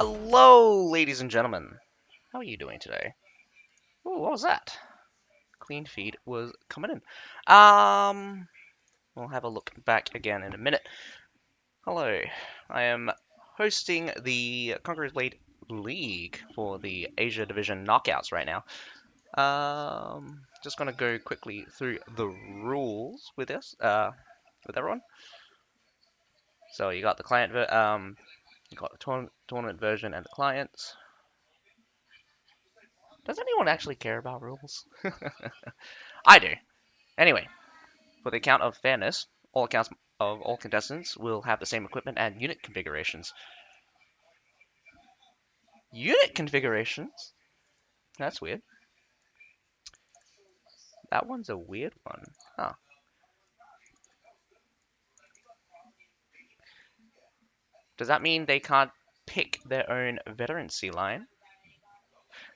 Hello, ladies and gentlemen. How are you doing today? Ooh, what was that? Clean feed was coming in. We'll have a look back again in a minute. Hello, I am hosting the Conquerors Blade League for the Asia Division knockouts right now. Just gonna go quickly through the rules with us, with everyone. So you got the you got the tournament version and the clients. Does anyone actually care about rules? I do. Anyway, for the account of fairness, all accounts of all contestants will have the same equipment and unit configurations. Unit configurations? That's weird. That one's a weird one. Huh. Does that mean they can't pick their own veterancy line?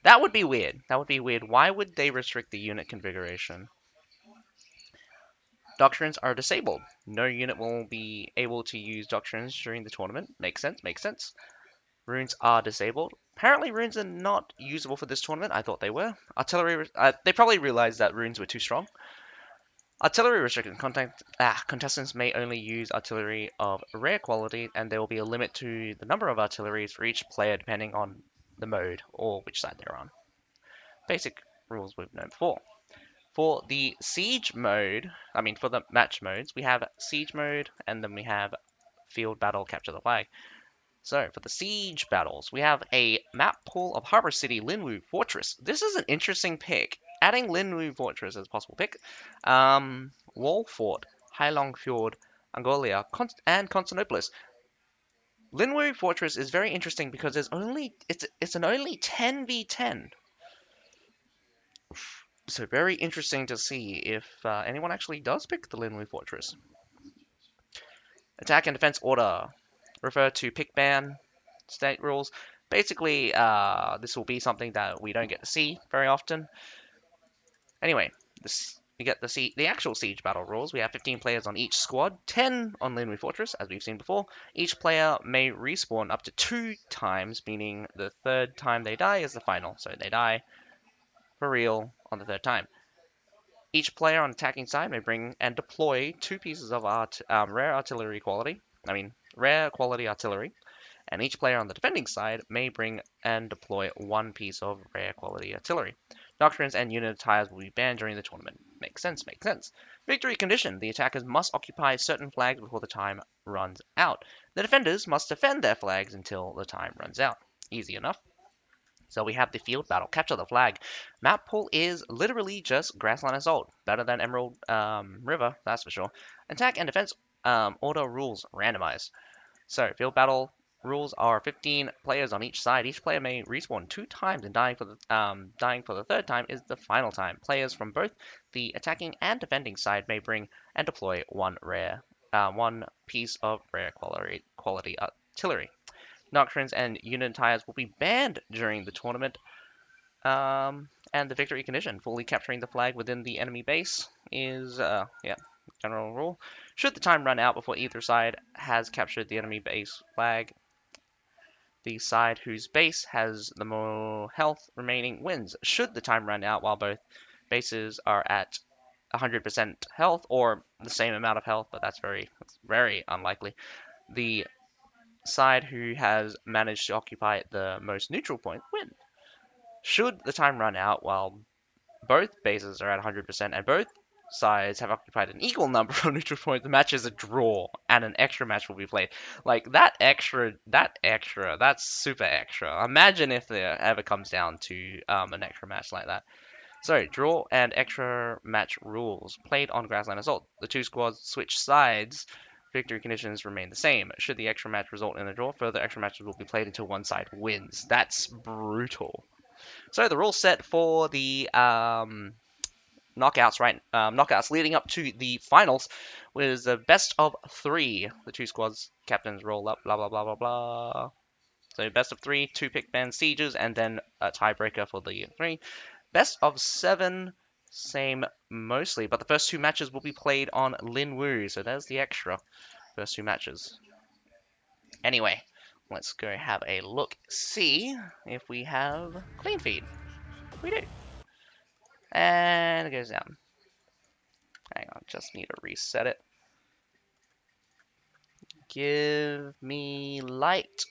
That would be weird. That would be weird. Why would they restrict the unit configuration? Doctrines are disabled. No unit will be able to use doctrines during the tournament. Makes sense, makes sense. Runes are disabled. Apparently runes are not usable for this tournament. I thought they were. Artillery, they probably realized that runes were too strong. Artillery restricted. Contestants may only use artillery of rare quality, and there will be a limit to the number of artilleries for each player depending on the mode or which side they're on. Basic rules we've known before. For the siege mode, for the match modes, we have siege mode, and then we have field battle, capture the flag. So, for the siege battles, we have a map pool of Harbor City, Linwu Fortress. This is an interesting pick. Adding Linwu Fortress as a possible pick. Wall Fort, Hailong Fjord, Angolia, and Constantinopolis. Linwu Fortress is very interesting because it's an only 10v10. So very interesting to see if anyone actually does pick the Linwu Fortress. Attack and defense order. Refer to pick ban state rules. Basically, this will be something that we don't get to see very often. Anyway, we get the actual siege battle rules. We have 15 players on each squad, 10 on Linwy Fortress, as we've seen before. Each player may respawn up to 2 times, meaning the third time they die is the final. So they die for real on the third time. Each player on attacking side may bring and deploy 2 pieces of rare quality artillery, and each player on the defending side may bring and deploy 1 piece of rare quality artillery. Doctrines and unit attires will be banned during the tournament. Makes sense, makes sense. Victory condition. The attackers must occupy certain flags before the time runs out. The defenders must defend their flags until the time runs out. Easy enough. So we have the field battle. Capture the flag. Map pool is literally just grassland assault. Better than Emerald River, that's for sure. Attack and defense order rules randomized. So field battle rules are 15 players on each side. Each player may respawn 2 times, and dying for the third time is the final time. Players from both the attacking and defending side may bring and deploy 1 piece of rare quality artillery. Doctrines and unit attires will be banned during the tournament. And the victory condition, fully capturing the flag within the enemy base, is general rule. Should the time run out before either side has captured the enemy base flag, the side whose base has the more health remaining wins. Should the time run out while both bases are at 100% health or the same amount of health, but that's very unlikely, the side who has managed to occupy the most neutral point win. Should the time run out while both bases are at 100% and both sides have occupied an equal number of neutral points, the match is a draw and an extra match will be played. Like that's super extra. Imagine if there ever comes down to an extra match like that. So, draw and extra match rules. Played on Grassland Assault. The 2 squads switch sides. Victory conditions remain the same. Should the extra match result in a draw, further extra matches will be played until one side wins. That's brutal. So the rule set for the knockouts leading up to the finals was the best of 3. The 2 squads captains roll up, blah blah blah blah blah. So best of 3, 2 pick ban sieges, and then a tiebreaker for the 3. Best of 7, same mostly, but the first 2 matches will be played on Linwu, so there's the extra first 2 matches. Anyway, Let's go have a look, see if we have clean feed. We do. And it goes down. Hang on, just need to reset it. Give me light.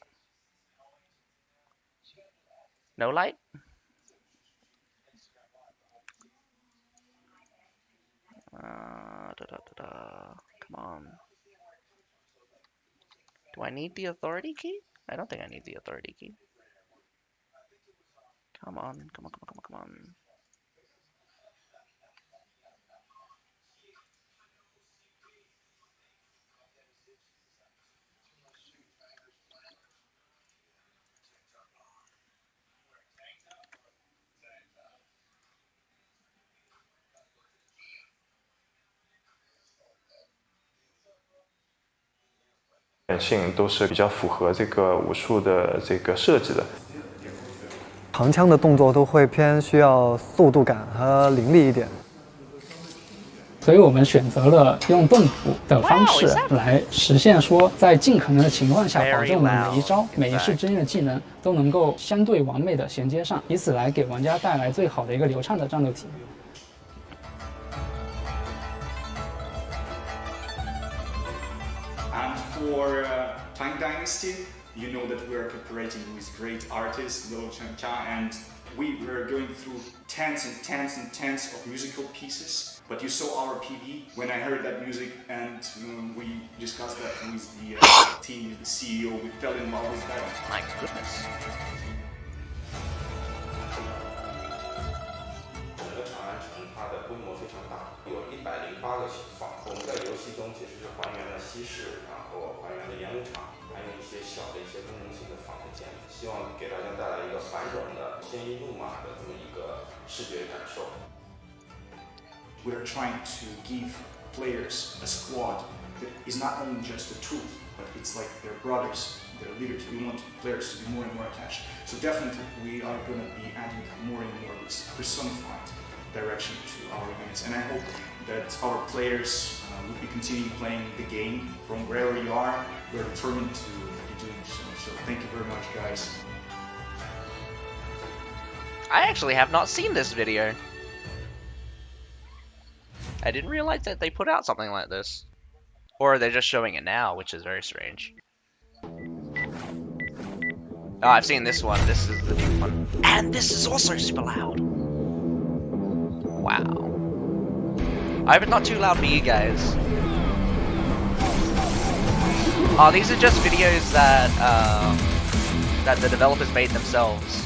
No light? Come on. Do I need the authority key? I don't think I need the authority key. Come on, come on, come on, come on, come on.性都是比较符合这个武术的这个设计的。长枪的动作都会偏需要速度感和凌厉一点，所以我们选择了用动捕的方式来实现说，在尽可能的情况下，保证我们每一招、每一式之间的技能都能够相对完美的衔接上，以此来给玩家带来最好的一个流畅的战斗体验。And for Tang Dynasty, you know that we are cooperating with great artists, Lo Chang, and we were going through tens and tens and tens of musical pieces. But you saw our PV when I heard that music, and we discussed that with the team, the CEO. We fell in love with that. My goodness. 整个长安城它的规模非常大，有108个房。我们在游戏中其实是还原了西式，然后还原了演武场，还有一些小的一些功能性的仿的建筑，希望给大家带来一个繁荣的鲜衣怒马的这么一个视觉感受。We're trying to give players a squad that is not only just a tool, but it's like their brothers, their leaders. We want players to be more and more attached. So definitely we are going to be adding more and more this personified direction to our units. And I hope that our players will be continuing playing the game from wherever you are. We're determined to be doing so. So thank you very much, guys. I actually have not seen this video. I didn't realize that they put out something like this. Or they're just showing it now, which is very strange. Oh, I've seen this one. This is the new one. And this is also super loud. Wow. I hope it's not too loud for you guys. Oh, these are just videos that that the developers made themselves.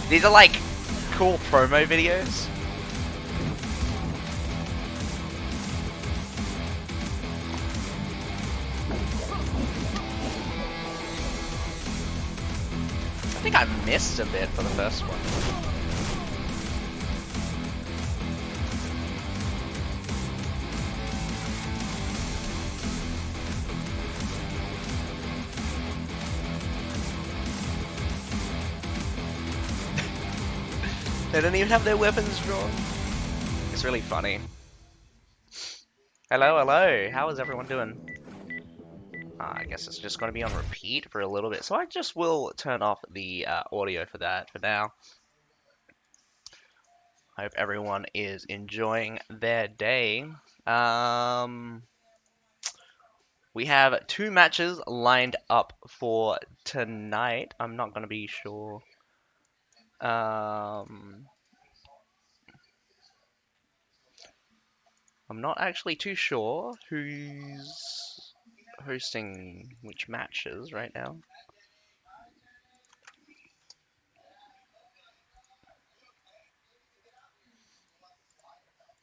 These are like cool promo videos. I think I missed a bit for the first one. They don't even have their weapons drawn. It's really funny. Hello, hello. How is everyone doing? I guess it's just going to be on repeat for a little bit, so I just will turn off the audio for that for now. I hope everyone is enjoying their day. We have 2 matches lined up for tonight. I'm not going to be sure. I'm not actually too sure who's hosting which matches right now.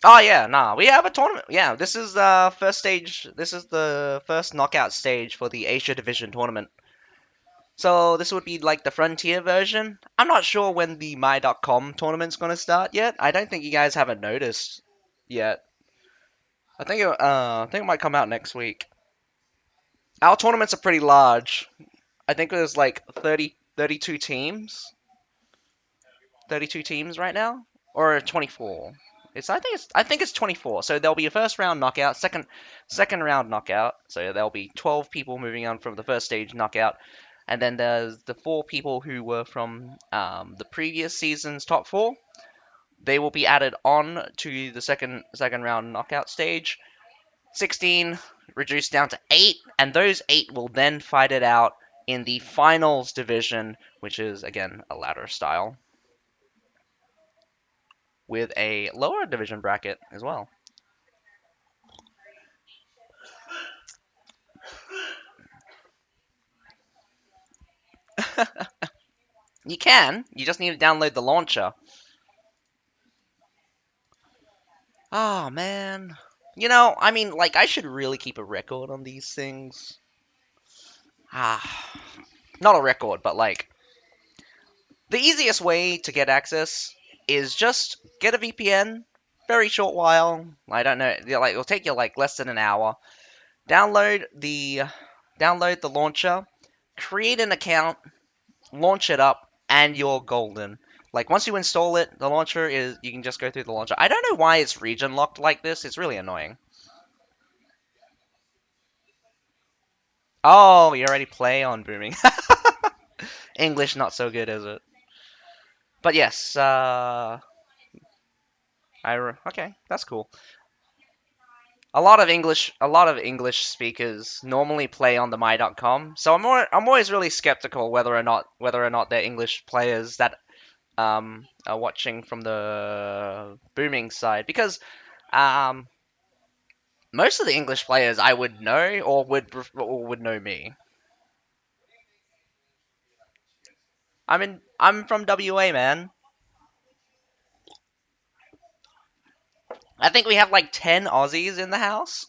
Oh yeah, nah, we have a tournament. Yeah, this is the first stage. This is the first knockout stage for the Asia Division tournament. So this would be like the Frontier version. I'm not sure when the My.com tournament's gonna start yet. I don't think you guys haven't noticed yet. I think it might come out next week. Our tournaments are pretty large. I think there's like 32 teams. 32 teams right now? Or 24. I think it's 24. So there'll be a first round knockout, second round knockout. So there'll be 12 people moving on from the first stage knockout, and then there's the 4 people who were from the previous season's top 4. They will be added on to the second round knockout stage. 16 reduced down to 8, and those 8 will then fight it out in the finals division, which is again a ladder style, with a lower division bracket as well. You can. You just need to download the launcher. Oh, man. You know, I mean, like, I should really keep a record on these things. Not a record, but, like, the easiest way to get access is just get a VPN. Very short while. I don't know. Like, it'll take you, like, less than an hour. Download the launcher. Create an account. Launch it up, and you're golden. Like, once you install it, the launcher is, you can just go through the launcher. I don't know why it's region locked like this. It's really annoying. Oh, you already play on booming. English not so good, is it? But yes, okay, that's cool. A lot of English speakers normally play on the my.com, so I'm always really skeptical whether or not they're English players that are watching from the booming side, because um, most of the English players I would know or would know me. I'm from WA, man. I think we have like 10 Aussies in the house.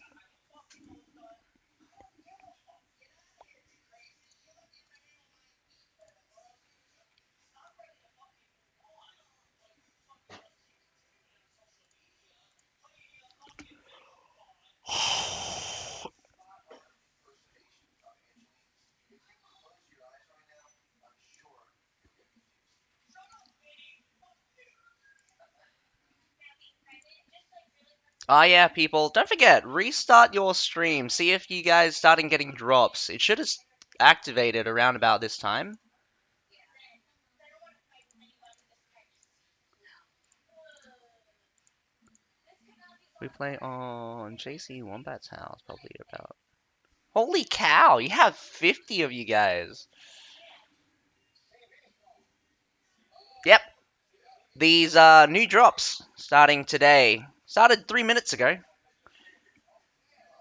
Oh yeah, people, don't forget, restart your stream. See if you guys starting getting drops. It should have activated around about this time. We play on JC Wombat's house, probably about. Holy cow, you have 50 of you guys. Yep, these new drops starting today. Started 3 minutes ago.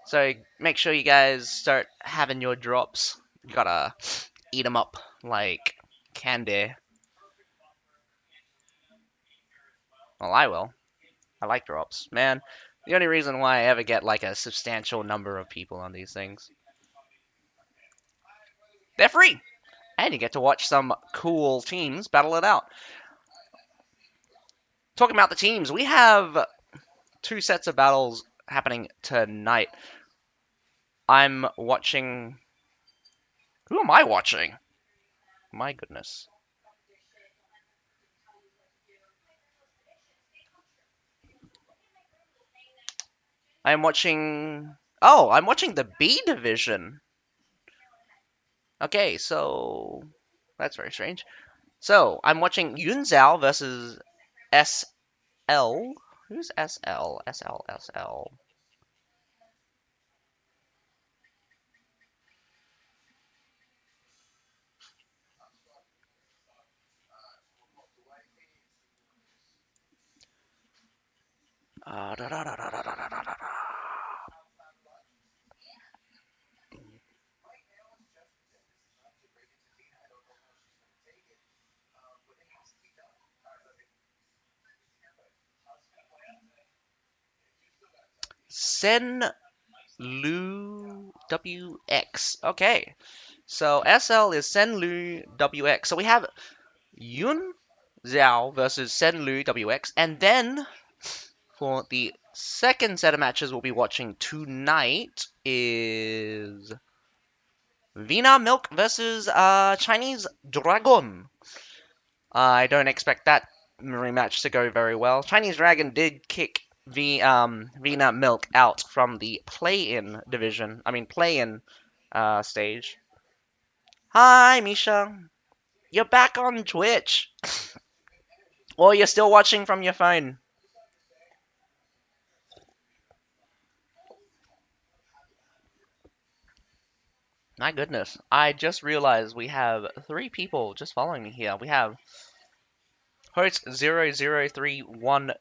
So make sure you guys start having your drops. You gotta eat them up like candy. Well, I will. I like drops. Man, the only reason why I ever get like a substantial number of people on these things. They're free! And you get to watch some cool teams battle it out. Talking about the teams, we have 2 sets of battles happening tonight. I'm watching... Who am I watching? My goodness. I'm watching... Oh, I'm watching the B division. Okay, so... That's very strange. So, I'm watching Yun Zhao versus SL. Who's SL? SL. Da, da, da, da, da, da, da, da, da. Sen Lu WX. Okay. So SL is Sen Lu WX. So we have Yun Zhao versus Sen Lu WX. And then for the second set of matches we'll be watching tonight is Vina Milk versus Chinese Dragon. I don't expect that rematch to go very well. Chinese Dragon did kick VNAT Milk out from the play-in division. I mean play-in stage. Hi, Misha. You're back on Twitch. Or you're still watching from your phone. My goodness. I just realized we have 3 people just following me here. We have host 0031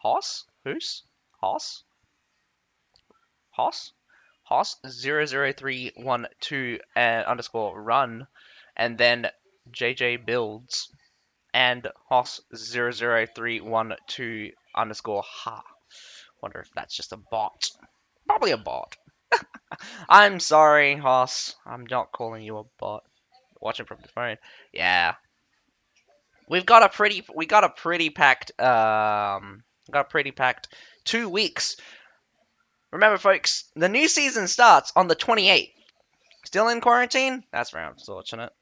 Hoss? Who's? Hoss? Hoss? Hoss 00312 underscore run. And then JJ Builds. And Hoss 00312 underscore ha. Wonder if that's just a bot. Probably a bot. I'm sorry, Hoss. I'm not calling you a bot. Watching from the phone. Yeah. We got a pretty packed 2 weeks. Remember folks, the new season starts on the 28th. Still in quarantine? That's very unfortunate.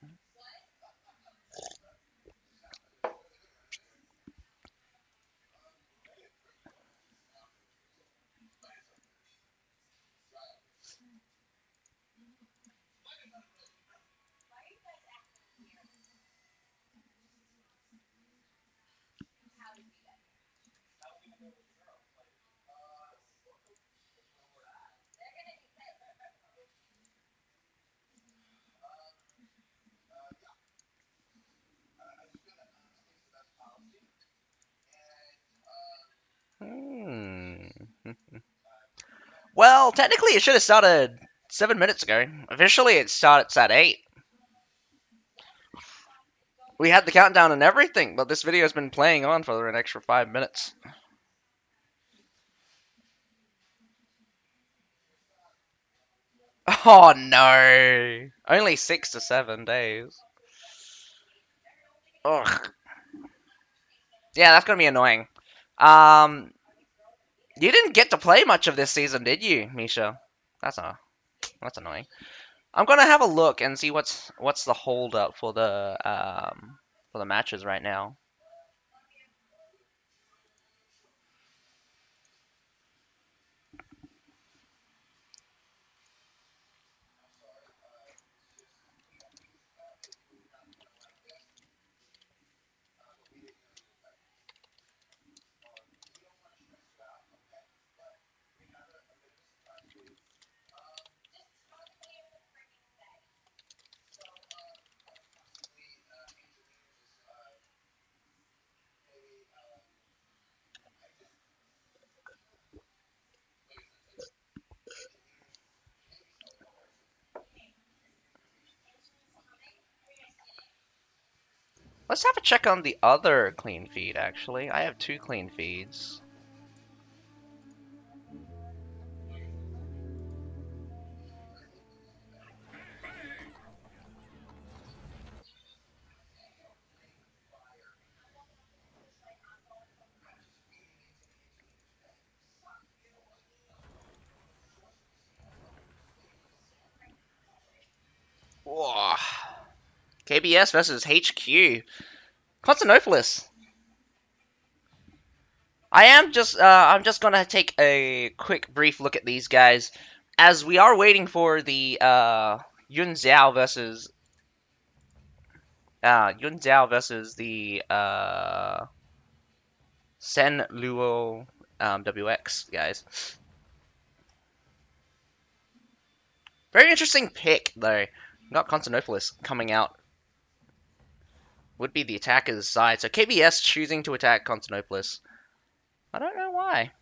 Hmm. Well, technically it should have started 7 minutes ago. Officially it starts at 8. We had the countdown and everything, but this video has been playing on for an extra 5 minutes. Oh no! Only 6 to 7 days. Ugh. Yeah, that's gonna be annoying. Um, you didn't get to play much of this season, did you, Misha? That's annoying. I'm gonna have a look and see what's the hold up for the matches right now. Let's have a check on the other clean feed, actually. I have 2 clean feeds. Whoa. KBS versus HQ. Constantinopolis. I'm just gonna take a quick brief look at these guys, as we are waiting for the Yun Xiao versus the Sen Luo WX guys. Very interesting pick though. Got Constantinopolis coming out. Would be the attacker's side. So KBS choosing to attack Constantinopolis. I don't know why.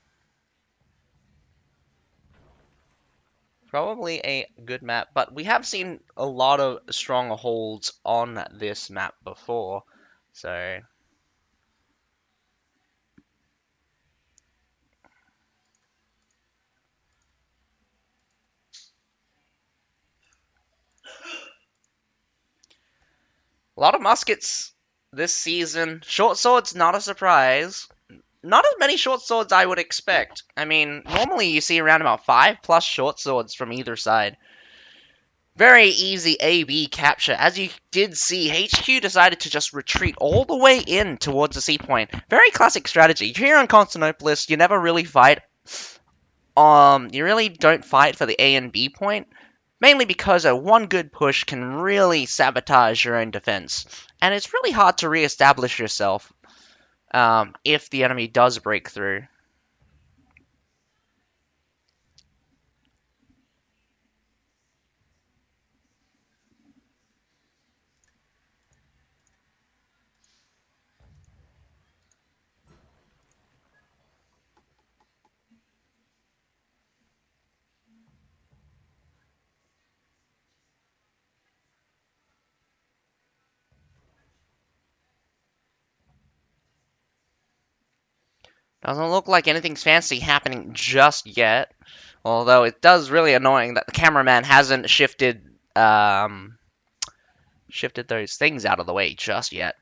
Probably a good map, but we have seen a lot of strongholds on this map before, so a lot of muskets this season. Short swords, not a surprise. Not as many short swords I would expect. I mean, normally you see around about 5+ short swords from either side. Very easy A-B capture. As you did see, HQ decided to just retreat all the way in towards the C point. Very classic strategy. Here on Constantinopolis, you never really fight. You really don't fight for the A and B point. Mainly because a one good push can really sabotage your own defense. And it's really hard to re-establish yourself if the enemy does break through. Doesn't look like anything's fancy happening just yet. Although it does really annoying that the cameraman hasn't shifted those things out of the way just yet.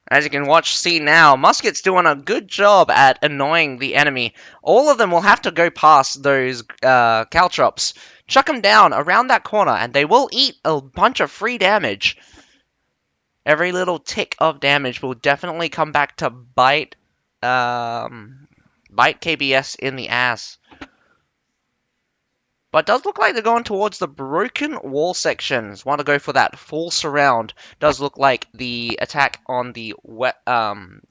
As you can see now, Musket's doing a good job at annoying the enemy. All of them will have to go past those caltrops, chuck them down around that corner, and they will eat a bunch of free damage. Every little tick of damage will definitely come back to bite KBS in the ass. But it does look like they're going towards the broken wall sections. Want to go for that full surround. Does look like the attack on the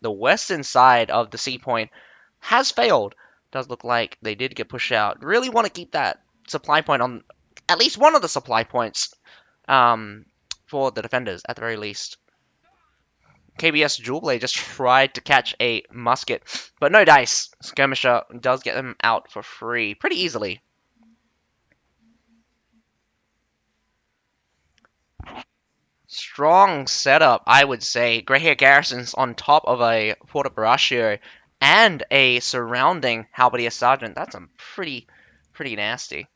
western side of the C point has failed. Does look like they did get pushed out. Really want to keep that supply point on at least one of the supply points for the defenders at the very least. KBS Jewel Blade just tried to catch a musket, but no dice. Skirmisher does get them out for free pretty easily. Strong setup, I would say. Grey Hair Garrison's on top of a Porta Baraccio and a surrounding Halberdier Sergeant. That's a pretty nasty.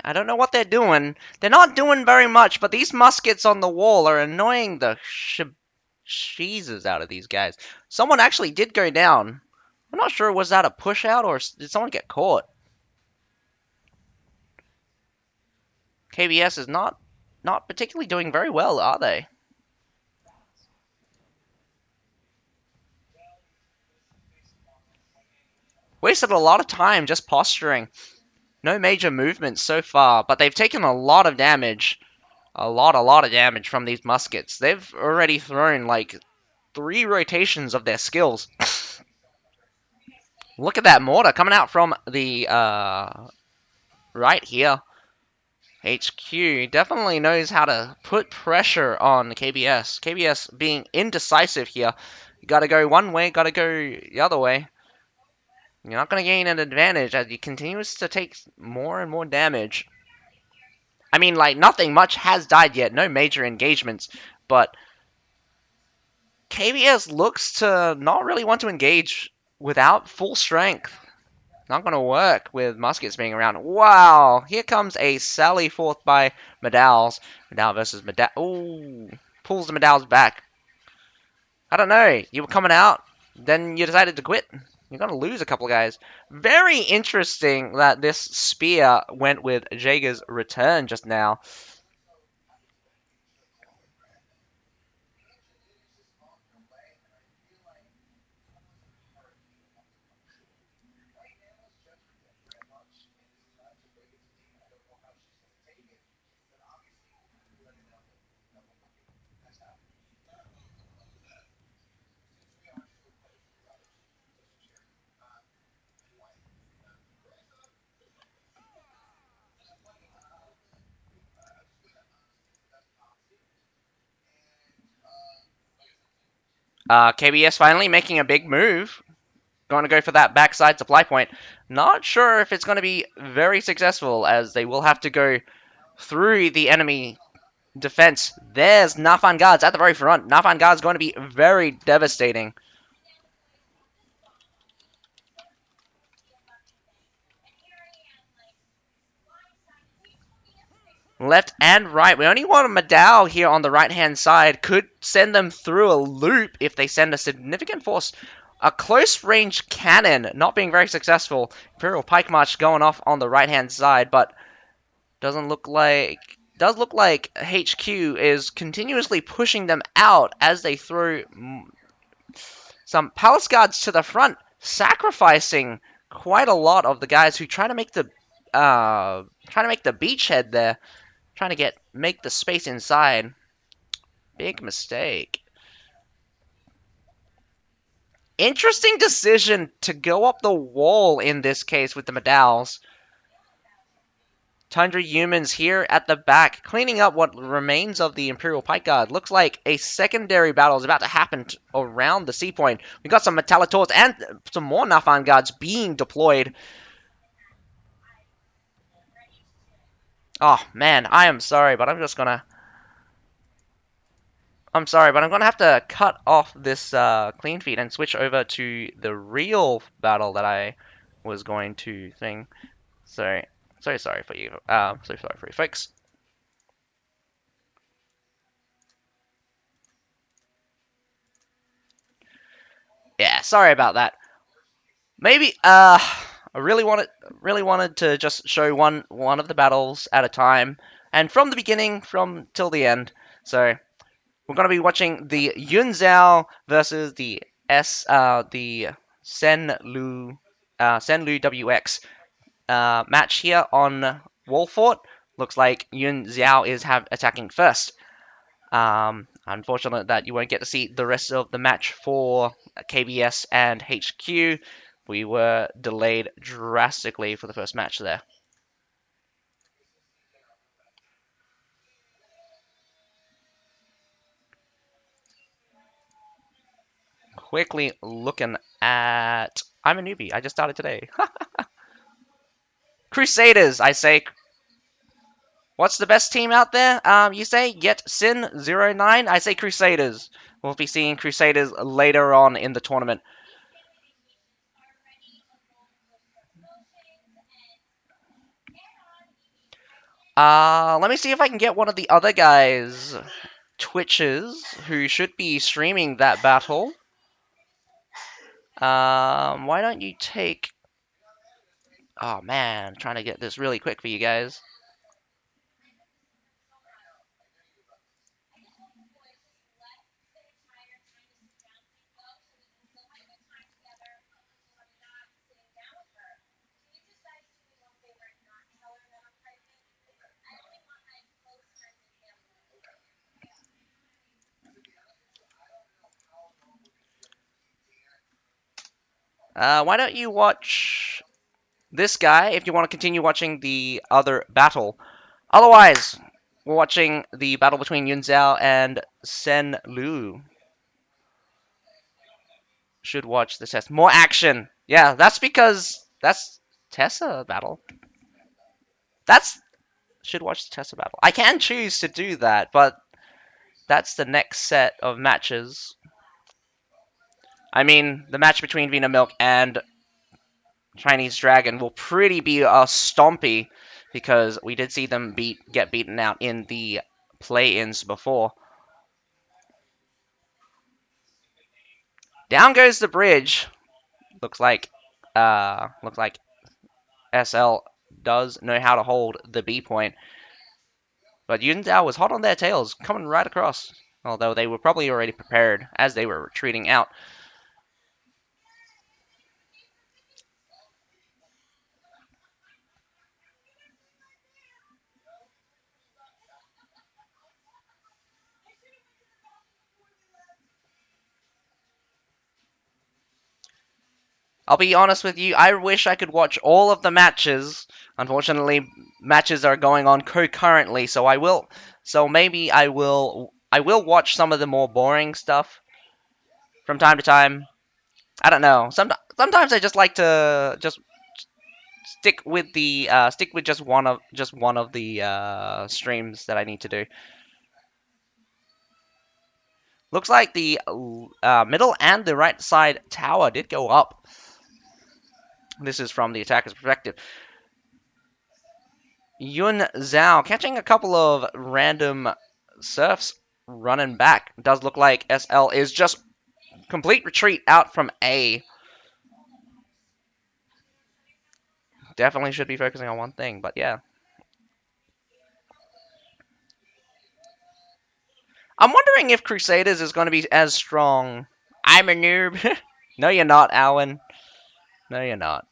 I don't know what they're doing. They're not doing very much, but these muskets on the wall are annoying the cheeses out of these guys. Someone actually did go down. I'm not sure, was that a push out or did someone get caught? KBS is not particularly doing very well, are they? Wasted a lot of time just posturing. No major movements so far, but they've taken a lot of damage. A lot of damage from these muskets. They've already thrown like 3 rotations of their skills. Look at that mortar coming out from the right here. HQ definitely knows how to put pressure on KBS. KBS being indecisive here. You gotta go one way, gotta go the other way. You're not gonna gain an advantage as he continues to take more and more damage. I mean, like, nothing much has died yet. No major engagements. But KBS looks to not really want to engage without full strength. Not going to work with muskets being around. Wow! Here comes a sally forth by Medals. Medal versus Medal. Ooh. Pulls the Medals back. I don't know. You were coming out. Then you decided to quit. You're going to lose a couple of guys. Very interesting that this spear went with Jaeger's return just now. KBS finally making a big move. Going to go for that backside supply point. Not sure if it's going to be very successful, as they will have to go through the enemy defense. There's Nafan guards at the very front. Nafan guards going to be very devastating. Left and right. We only want a Madao here on the right-hand side. Could send them through a loop if they send a significant force. A close-range cannon, not being very successful. Imperial Pike March going off on the right-hand side, but does look like HQ is continuously pushing them out as they throw some Palace Guards to the front, sacrificing quite a lot of the guys who try to make the beachhead there. Trying to make the space inside. Big mistake. Interesting decision to go up the wall in this case with the Madals. Tundra humans here at the back, cleaning up what remains of the Imperial Pike Guard. Looks like a secondary battle is about to happen around the sea point. We got some Metallators and some more Nafan Guards being deployed. Oh, man, I am sorry, but I'm gonna have to cut off this clean feed and switch over to the real battle that I was going to thing. So sorry for you. So sorry for you folks. Yeah, sorry about that. Maybe I really wanted to just show one of the battles at a time, and from the beginning, from till the end. So we're gonna be watching the Yun Zhao versus the Sen Lu WX match here on Wallfort. Looks like Yun Zhao is attacking first. Unfortunate that you won't get to see the rest of the match for KBS and HQ. We were delayed drastically for the first match there. Quickly looking at... I'm a newbie. I just started today. Crusaders, I say. What's the best team out there? You say Yet Sin 09? I say Crusaders. We'll be seeing Crusaders later on in the tournament. Let me see if I can get one of the other guys' Twitches who should be streaming that battle. Why don't you take... Oh man, I'm trying to get this really quick for you guys. Why don't you watch this guy if you want to continue watching the other battle. Otherwise, we're watching the battle between Yun Zhao and Sen Lu. Should watch the test. More action! Yeah, that's because that's Tessa battle. Should watch the Tessa battle. I can choose to do that, but that's the next set of matches. I mean, the match between Vina Milk and Chinese Dragon will pretty be a stompy because we did see them get beaten out in the play-ins before. Down goes the bridge. Looks like SL does know how to hold the B point. But Yundao was hot on their tails, coming right across. Although they were probably already prepared as they were retreating out. I'll be honest with you, I wish I could watch all of the matches. Unfortunately, matches are going on concurrently, so maybe I will watch some of the more boring stuff. from time to time. I don't know. Sometimes I just like to just stick with just one of the streams that I need to do. Looks like the middle and the right side tower did go up. This is from the attacker's perspective. Yun Zhao catching a couple of random surfs running back. It does look like SL is just complete retreat out from A. Definitely should be focusing on one thing, but yeah. I'm wondering if Crusaders is going to be as strong. I'm a noob. No, you're not, Alan. No, you're not.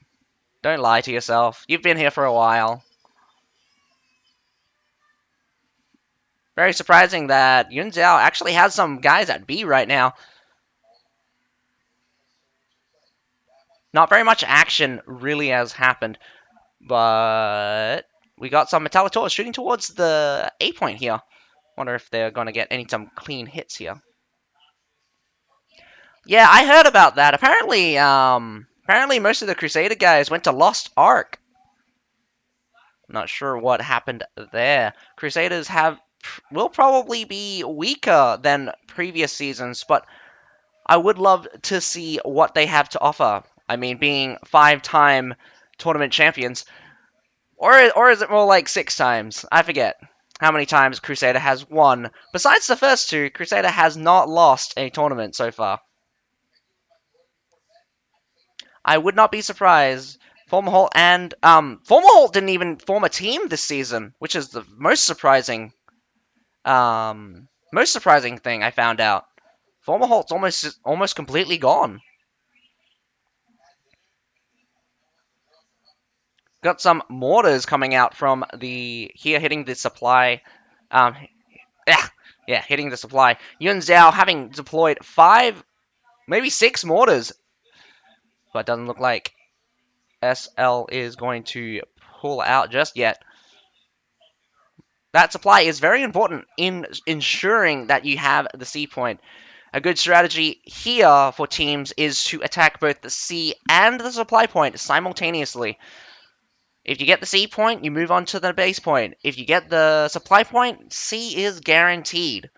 Don't lie to yourself. You've been here for a while. Very surprising that Yun Zhao actually has some guys at B right now. Not very much action really has happened, but we got some Metallitor shooting towards the A point here. Wonder if they're going to get some clean hits here. Yeah, I heard about that. Apparently most of the Crusader guys went to Lost Ark. Not sure what happened there. Crusaders will probably be weaker than previous seasons, but I would love to see what they have to offer. I mean, being 5-time tournament champions, or is it more like 6 times? I forget how many times Crusader has won. Besides the first 2, Crusader has not lost a tournament so far. I would not be surprised. Former Holt didn't even form a team this season, which is the most surprising thing I found out. Former Holt's almost completely gone. Got some mortars coming out from hitting the supply. Hitting the supply. Yun Zhao having deployed 5, maybe 6 mortars, but it doesn't look like SL is going to pull out just yet. That supply is very important in ensuring that you have the C point. A good strategy here for teams is to attack both the C and the supply point simultaneously. If you get the C point, you move on to the base point. If you get the supply point, C is guaranteed.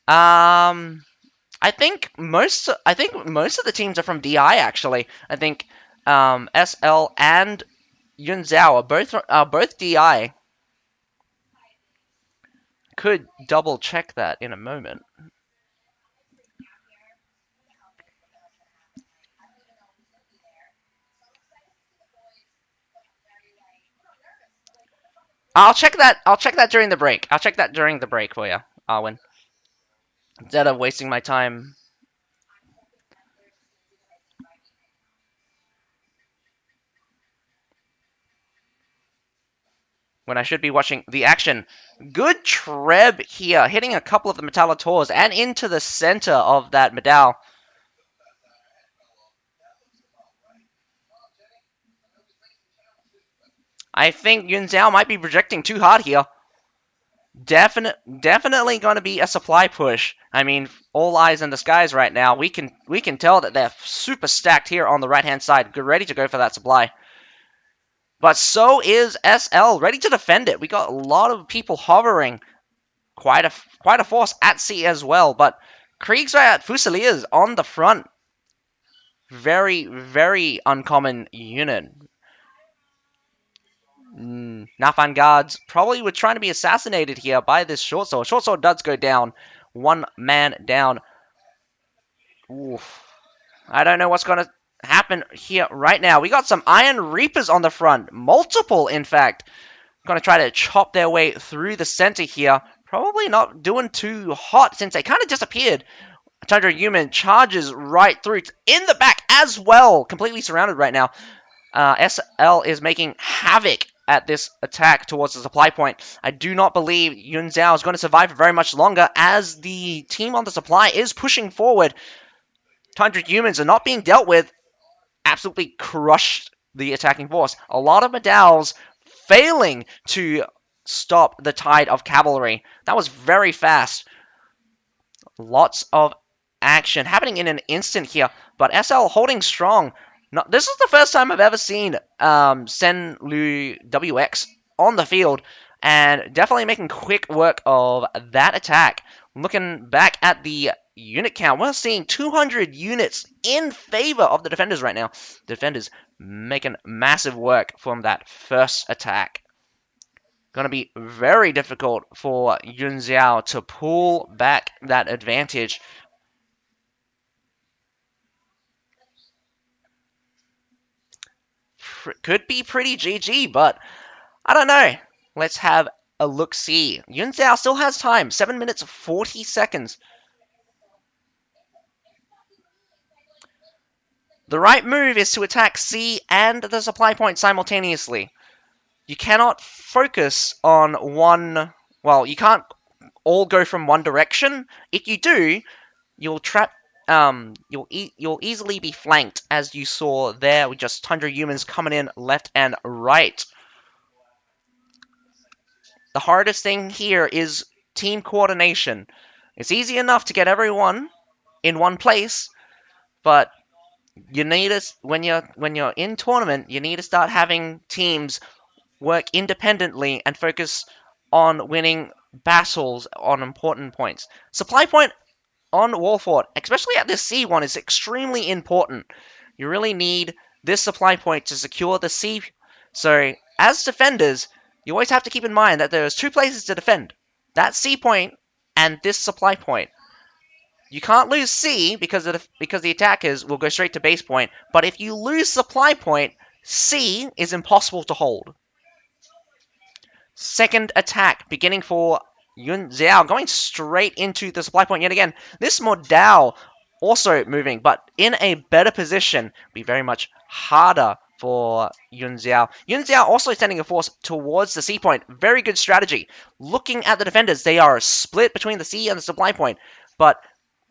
I think most of the teams are from DI actually. I think SL and Yun Zhao are both DI. Could double check that in a moment. I'll check that during the break. I'll check that during the break for you, Arwen. Instead of wasting my time. When I should be watching the action. Good Treb here, hitting a couple of the Metallitors and into the center of that medal. I think Yun Zhao might be projecting too hard here. Definitely going to be a supply push. I mean, all eyes in the skies right now. We can tell that they're super stacked here on the right-hand side, ready to go for that supply. But so is SL, ready to defend it. We got a lot of people hovering. Quite a force at sea as well, but Kriegsrat Fusiliers on the front. Very, very uncommon unit. Nafan guards probably were trying to be assassinated here by this short sword. Short sword does go down. 1 man down. Oof. I don't know what's going to happen here right now. We got some Iron Reapers on the front. Multiple, in fact. Going to try to chop their way through the center here. Probably not doing too hot since they kind of disappeared. Tundra Human charges right through in the back as well. Completely surrounded right now. SL is making havoc at this attack towards the supply point. I do not believe Yun Zhao is going to survive for very much longer as the team on the supply is pushing forward. Tundra Humans are not being dealt with. Absolutely crushed the attacking force. A lot of medals failing to stop the tide of cavalry. That was very fast. Lots of action happening in an instant here, but SL holding strong. This is the first time I've ever seen Sen Lu WX on the field, and definitely making quick work of that attack. Looking back at the unit count, we're seeing 200 units in favor of the defenders right now. The defenders making massive work from that first attack. Going to be very difficult for Yun Xiao to pull back that advantage. Could be pretty GG, but I don't know. Let's have a look-see. Yun Xiao still has time. 7 minutes 40 seconds. The right move is to attack C and the supply point simultaneously. You cannot focus on one... Well, you can't all go from one direction. If you do, you'll trap... you'll easily be flanked, as you saw there with just 100 humans coming in left and right. The hardest thing here is team coordination. It's easy enough to get everyone in one place, but you need to, when you're in tournament, you need to start having teams work independently and focus on winning battles on important points. Supply point on Warfort, especially at this C one, is extremely important. You really need this supply point to secure the C. So, as defenders, you always have to keep in mind that there's two places to defend. That C point and this supply point. You can't lose C because the attackers will go straight to base point, but if you lose supply point, C is impossible to hold. Second attack, beginning for Yun Xiao, going straight into the supply point yet again. This Modao also moving, but in a better position. Be very much harder for Yun Xiao. Yun Xiao also sending a force towards the C point. Very good strategy. Looking at the defenders, they are split between the C and the supply point, but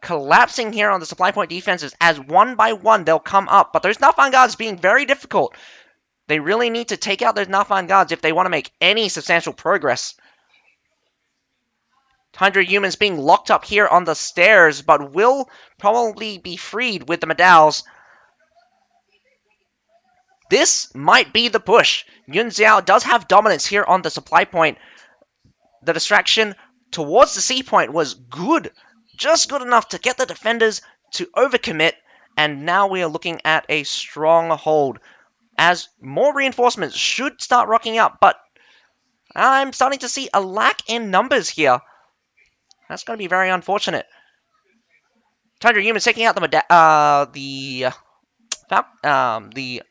collapsing here on the supply point defenses as one by one they'll come up. But those Nafan guards being very difficult. They really need to take out those Nafan guards if they want to make any substantial progress. 100 humans being locked up here on the stairs, but will probably be freed with the Medaos. This might be the push. Yun Xiao does have dominance here on the supply point. The distraction towards the C point was good. Just good enough to get the defenders to overcommit. And now we are looking at a stronghold. As more reinforcements should start rocking up, but I'm starting to see a lack in numbers here. That's going to be very unfortunate. 200 humans taking out the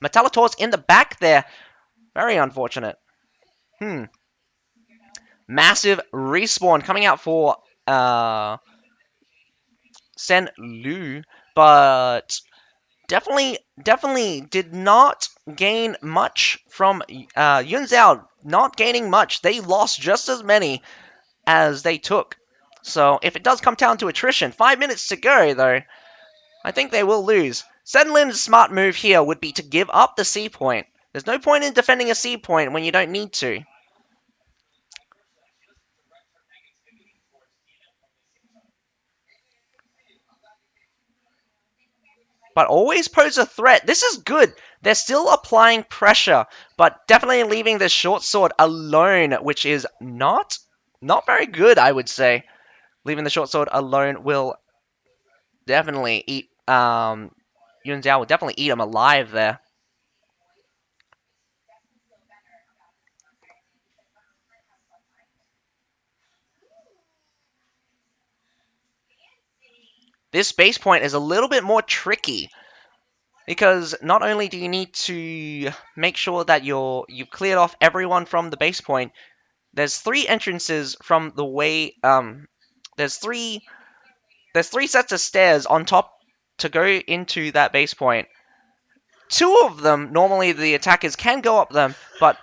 Metallators in the back there. Very unfortunate. Massive respawn coming out for Sen Lu, but definitely did not gain much from Yun Xiao. Not gaining much. They lost just as many as they took. So if it does come down to attrition, 5 minutes to go though, I think they will lose. Sen Lin's smart move here would be to give up the C point. There's no point in defending a C point when you don't need to. But always pose a threat. This is good. They're still applying pressure, but definitely leaving the short sword alone, which is not very good, I would say. Leaving the short sword alone will definitely eat, Yun Xiao will definitely eat him alive there. This base point is a little bit more tricky, because not only do you need to make sure that you've cleared off everyone from the base point, there's 3 entrances from the way, there's three sets of stairs on top to go into that base point. 2 of them, normally the attackers can go up them, but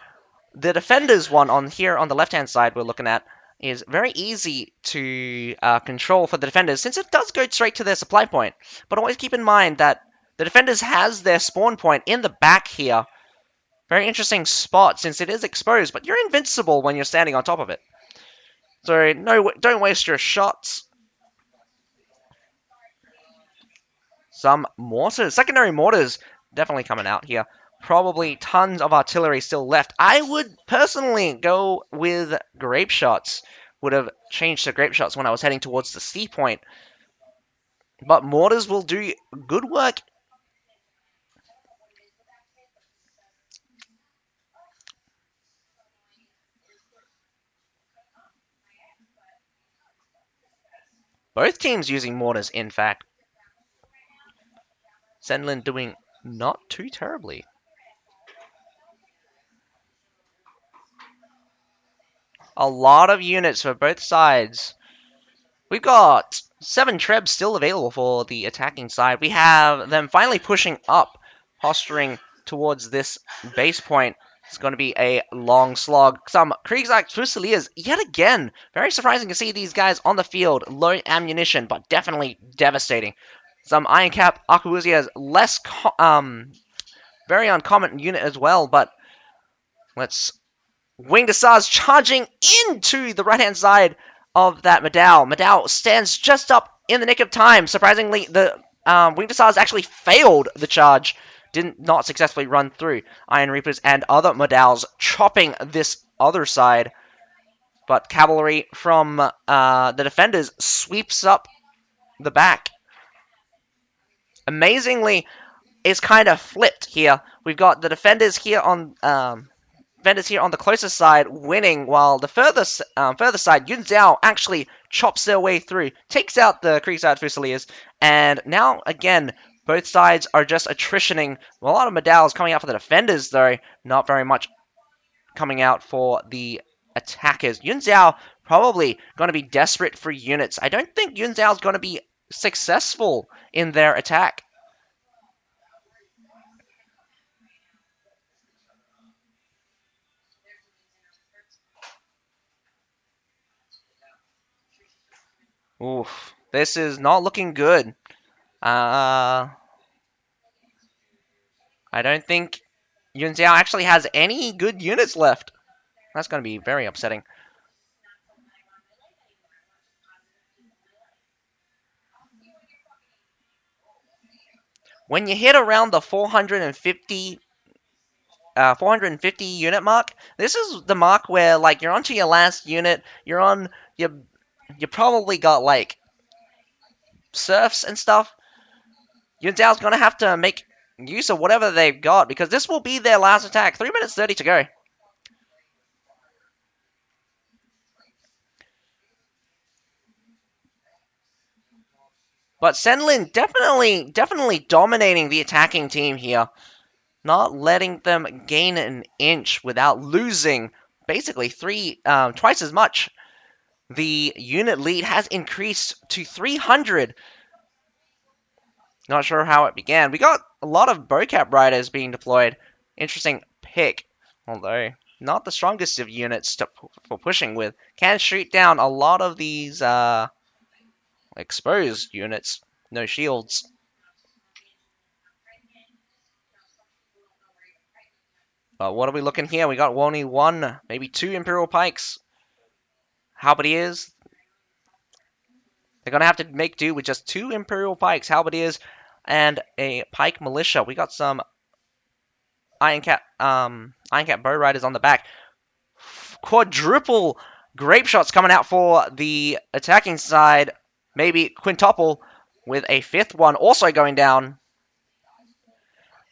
the defenders one on here on the left-hand side we're looking at is very easy to control for the defenders, since it does go straight to their supply point. But always keep in mind that the defenders has their spawn point in the back here. Very interesting spot, since it is exposed, but you're invincible when you're standing on top of it. So no, don't waste your shots. Some mortars, secondary mortars, definitely coming out here. Probably tons of artillery still left. I would personally go with grape shots. Would have changed to grape shots when I was heading towards the sea point. But mortars will do good work. Both teams using mortars, in fact. Senlin doing not too terribly. A lot of units for both sides. We've got 7 trebs still available for the attacking side. We have them finally pushing up, posturing towards this base point. It's going to be a long slog. Some Kriegsack Fusiliers, yet again. Very surprising to see these guys on the field. Low ammunition, but definitely devastating. Some Iron Cap Arquebusiers, very uncommon unit as well, but let's Winged Hussars charging into the right-hand side of that Madao. Madao stands just up in the nick of time. Surprisingly, the Winged Hussars actually failed the charge. Did not successfully run through. Iron Reapers and other Madaos chopping this other side. But cavalry from the defenders sweeps up the back. Amazingly, it's kind of flipped here. We've got the defenders here on the closest side winning, while the further side, Yun Zhao, actually chops their way through, takes out the Kriegsside Fusiliers, and now, again, both sides are just attritioning. A lot of Madaos coming out for the defenders, though, not very much coming out for the attackers. Yun Zhao probably going to be desperate for units. I don't think Yun Zhao's going to be successful in their attack. Oof, this is not looking good. I don't think Yun Zhao actually has any good units left. That's going to be very upsetting. When you hit around the 450 unit mark, this is the mark where, like, you're onto your last unit. You probably got like serfs and stuff. Yun Zhao's gonna have to make use of whatever they've got, because this will be their last attack. 3 minutes 30 to go. But Senlin definitely dominating the attacking team here. Not letting them gain an inch without losing basically twice as much. The unit lead has increased to 300. Not sure how it began. We got a lot of bocap riders being deployed. Interesting pick, although not the strongest of units for pushing with. Can shoot down a lot of these exposed units. No shields. But what are we looking here? We got only 1, maybe 2 Imperial Pikes. Halberdiers. They're going to have to make do with just 2 Imperial Pikes, Halberdiers, and a Pike Militia. We got some Iron Cap Bow Riders on the back. Quadruple Grape Shots coming out for the attacking side. Maybe quintuple with a 5th one also going down.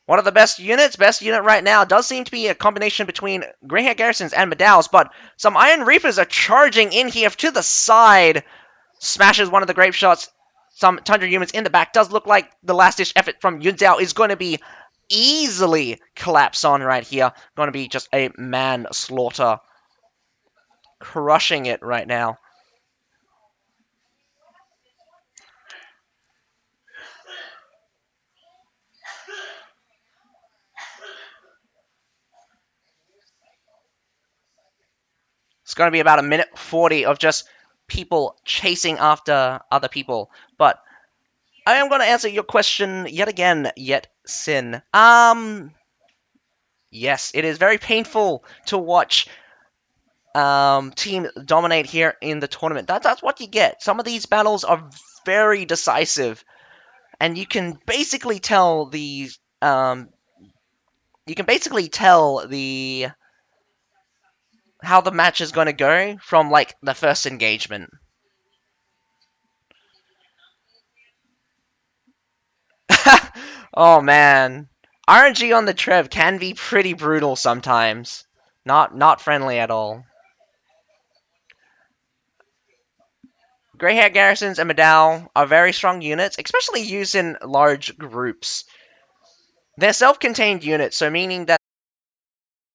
One of the best units, best unit right now, does seem to be a combination between Greyhair Garrisons and Madaos, but some Iron Reapers are charging in here to the side. Smashes one of the Grape Shots. Some Tundra units in the back. Does look like the last-ditch effort from Yun Zhao is going to be easily collapsed on right here. Going to be just a manslaughter. Crushing it right now. It's going to be about a minute 40 of just people chasing after other people. But I am going to answer your question yet again, Sin. Yes, it is very painful to watch team dominate here in the tournament. That's what you get. Some of these battles are very decisive. and you can basically tell the how the match is going to go from like the first engagement. Oh man, RNG on the Trev can be pretty brutal sometimes. Not friendly at all. Grey Hair Garrisons and Medal are very strong units, especially used in large groups. They're self-contained units, so meaning that